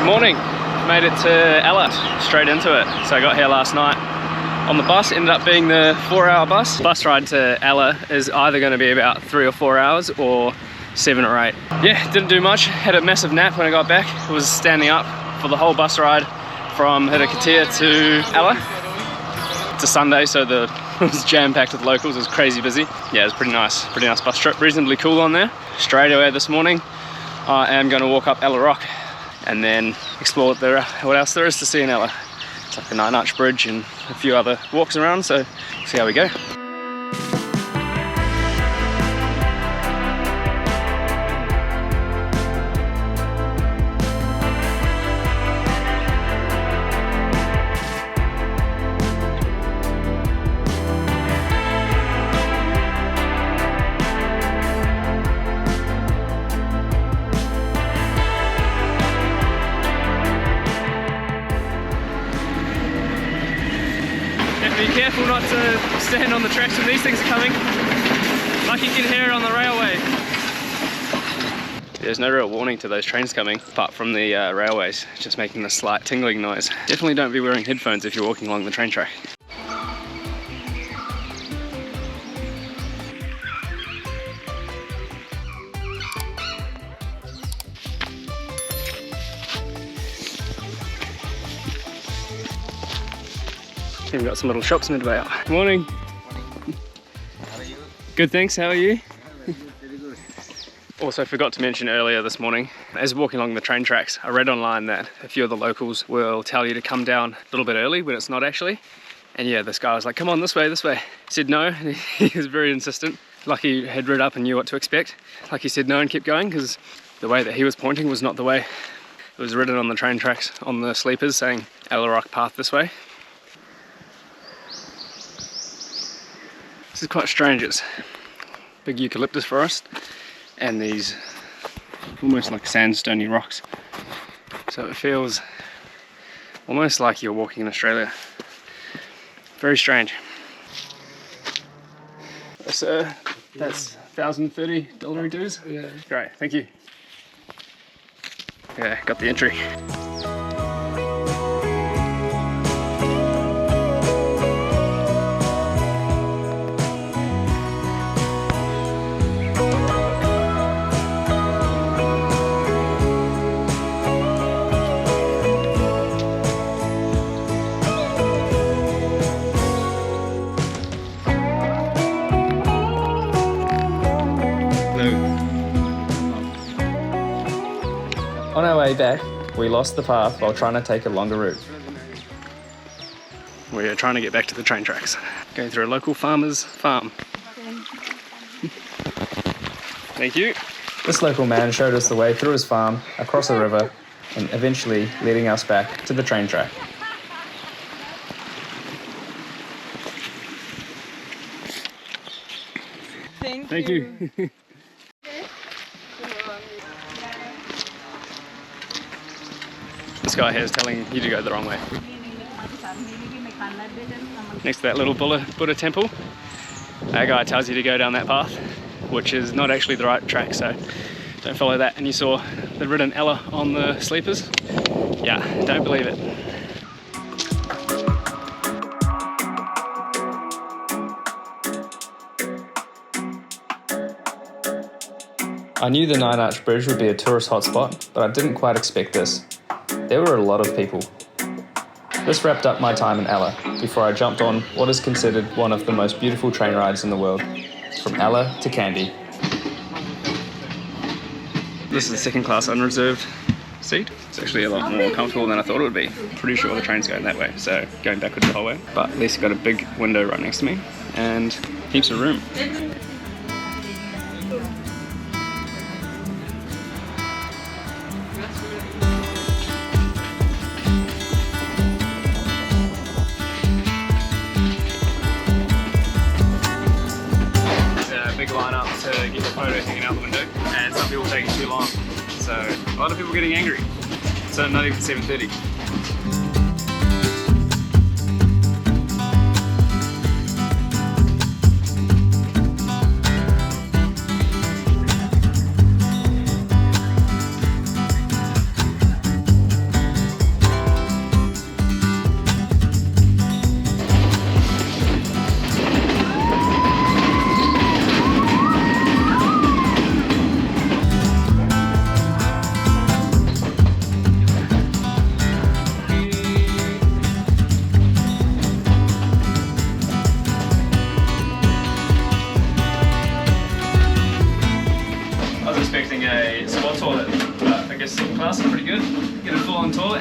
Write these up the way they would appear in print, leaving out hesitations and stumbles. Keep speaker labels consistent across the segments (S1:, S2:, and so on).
S1: Morning, made it to Ella, straight into it. So I got here last night on the bus, ended up being the 4-hour bus. Bus ride to Ella is either going to be about 3 or 4 hours or 7 or 8. Yeah, didn't do much, had a massive nap when I got back. Was standing up for the whole bus ride from Hitakatea to Ella. It's a Sunday, so it was jam-packed with locals. It was crazy busy. Yeah, it was pretty nice bus trip, reasonably cool on there. Straight away this morning, I am going to walk up Ella Rock and then explore what else there is to see in Ella. It's like the 9-arch bridge and a few other walks around, so see how we go. Be careful not to stand on the tracks when these things are coming. Like you can hear it on the railway. There's no real warning to those trains coming, apart from the railways, just making a slight tingling noise. Definitely don't be wearing headphones if you're walking along the train track. We've got some little shops midway up. Morning.
S2: How are you?
S1: Good, thanks. How are you?
S2: Very good.
S1: Also forgot to mention earlier this morning, as walking along the train tracks, I read online that a few of the locals will tell you to come down a little bit early when it's not actually. And yeah, this guy was like, come on, this way, this way. Said no, and he was very insistent. Lucky he had read up and knew what to expect. Like he said no and kept going, because the way that he was pointing was not the way. It was written on the train tracks, on the sleepers, saying Ella Rock path this way. This is quite strange. It's big eucalyptus forest and these almost like sandstony rocks. So it feels almost like you're walking in Australia. Very strange. So that's $1,030 dues?
S2: Yeah.
S1: Great, thank you. Yeah, got the entry. On our way back, we lost the path while trying to take a longer route. We're trying to get back to the train tracks. Going through a local farmer's farm. Thank you. This local man showed us the way through his farm, across a river, and eventually leading us back to the train track. Thank you. This guy here is telling you to go the wrong way. Next to that little Buddha temple, that guy tells you to go down that path, which is not actually the right track, so don't follow that. And you saw the written Ella on the sleepers. Yeah, don't believe it. I knew the 9-arch bridge would be a tourist hotspot, but I didn't quite expect this. There were a lot of people. This wrapped up my time in Ella before I jumped on what is considered one of the most beautiful train rides in the world, from Ella to Kandy. This is the second class unreserved seat. It's actually a lot more comfortable than I thought it would be. Pretty sure the train's going that way, so going backwards the whole way. But at least got a big window right next to me and heaps of room. Big line up to get the photo hanging out the window, and some people taking too long, so a lot of people getting angry. So not even 7:30.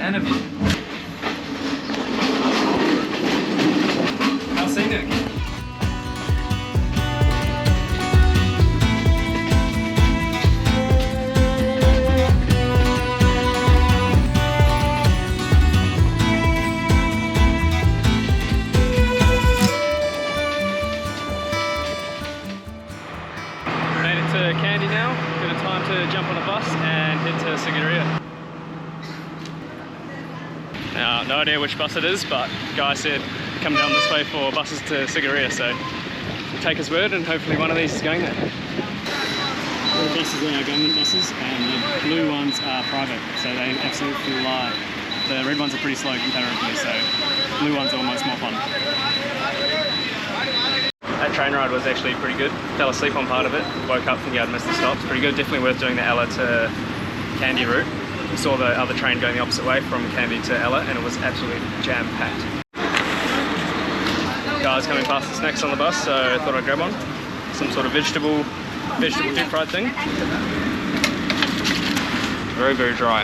S1: and a view. How scenic. Made it to Kandy now. Good time to jump on a bus and head to Sigiriya. Now, no idea which bus it is, but Guy said come down this way for buses to Sigiriya, so we'll take his word and hopefully one of these is going there. All the buses are government buses and the blue ones are private, so they absolutely fly. The red ones are pretty slow comparatively, so blue ones are almost more fun. That train ride was actually pretty good. Fell asleep on part of it, woke up thinking I'd missed the stop. It's pretty good, definitely worth doing the Ella to Kandy route. We saw the other train going the opposite way from Kandy to Ella and it was absolutely jam-packed. Guys coming past the snacks on the bus, so I thought I'd grab one. Some sort of vegetable deep fried thing. Very, very dry.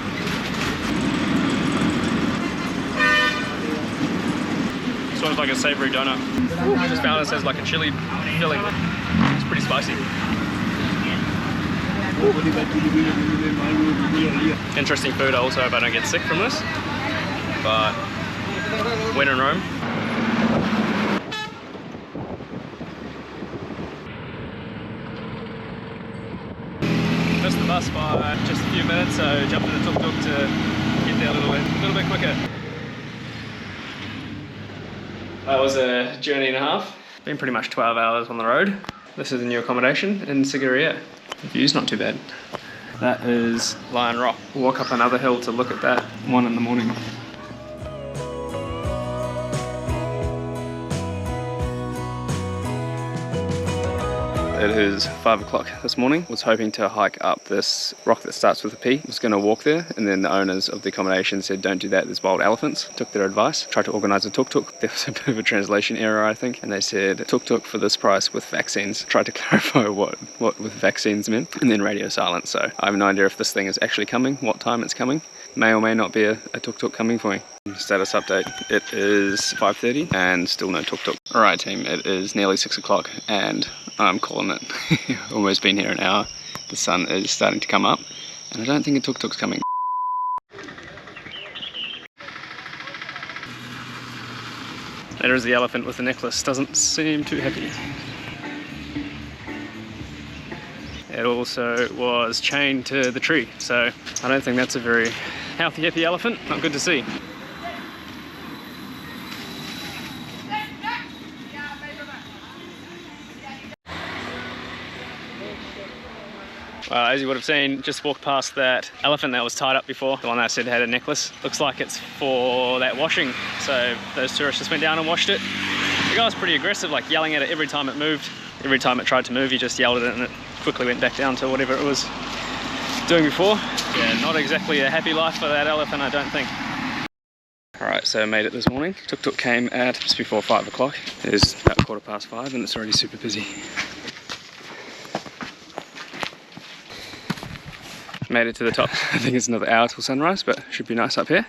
S1: Sort of like a savoury donut. I just found this as like a chili filling. It's pretty spicy. Interesting food. I also hope I don't get sick from this. But when in Rome. Missed the bus by just a few minutes, so jumped in the tuk-tuk to get there a little bit quicker. That was a journey and a half. Been pretty much 12 hours on the road. This is the new accommodation in Sigiriya. The view's not too bad. That is Lion Rock. We'll walk up another hill to look at that 1 in the morning. It is 5 o'clock this morning. Was hoping to hike up this rock that starts with a P. Was going to walk there, and then the owners of the accommodation said, don't do that, there's wild elephants. Took their advice, tried to organise a tuk-tuk. There was a bit of a translation error, I think, and they said tuk-tuk for this price with vaccines. Tried to clarify what with vaccines meant, and then radio silence. So I have no idea if this thing is actually coming, what time it's coming. May or may not be a tuk-tuk coming for me. Status update, it is 5:30 and still no tuk-tuk. Alright team, it is nearly 6 o'clock and I'm calling it. Almost been here an hour. The sun is starting to come up and I don't think a tuk-tuk's coming. There is the elephant with the necklace, doesn't seem too happy. It also was chained to the tree, so I don't think that's a very healthy, happy elephant. Not good to see. Well, as you would have seen, just walked past that elephant that was tied up before, the one that I said had a necklace. Looks like it's for that washing, so those tourists just went down and washed it. The guy was pretty aggressive, like yelling at it every time it moved. Every time it tried to move, he just yelled at it and it quickly went back down to whatever it was doing before. Yeah, not exactly a happy life for that elephant, I don't think. Alright, so I made it this morning. Tuk-tuk came at just before 5 o'clock. It is about 5:15 and it's already super busy. Made it to the top. I think it's another hour till sunrise, but should be nice up here.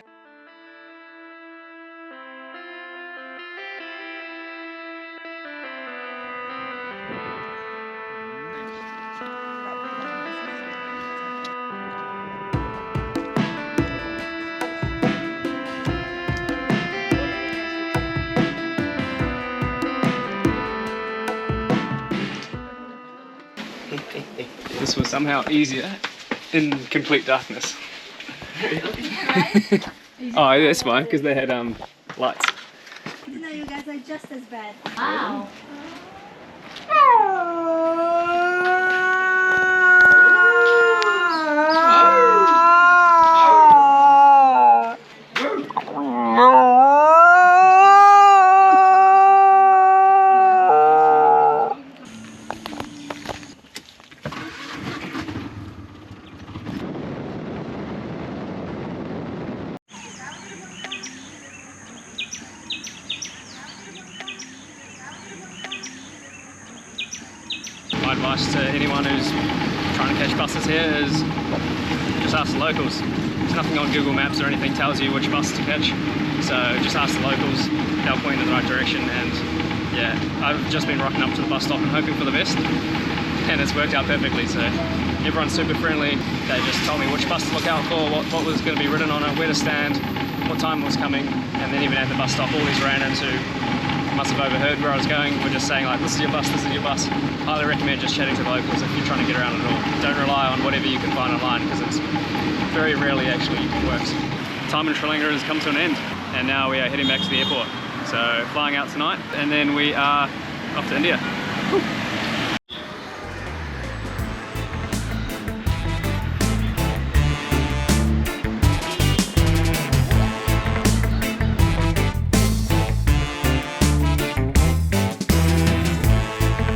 S1: This was somehow easier in complete darkness. Oh, that's fine, because they had lights.
S3: No, you guys are just as bad. Wow.
S1: My advice to anyone who's trying to catch buses here is just ask the locals. There's nothing on Google Maps or anything tells you which bus to catch. So just ask the locals, they'll point you in the right direction. And yeah, I've just been rocking up to the bus stop and hoping for the best. And it's worked out perfectly. So everyone's super friendly. They just told me which bus to look out for, what was going to be written on it, where to stand, what time it was coming. And then even at the bus stop, all these randoms who must have overheard where I was going were just saying like, this is your bus, this is your bus. Highly recommend just chatting to the locals if you're trying to get around at all. Don't rely on whatever you can find online, because it's very rarely actually works. Time in Sri Lanka has come to an end, and now we are heading back to the airport. So flying out tonight, and then we are off to India. Whew.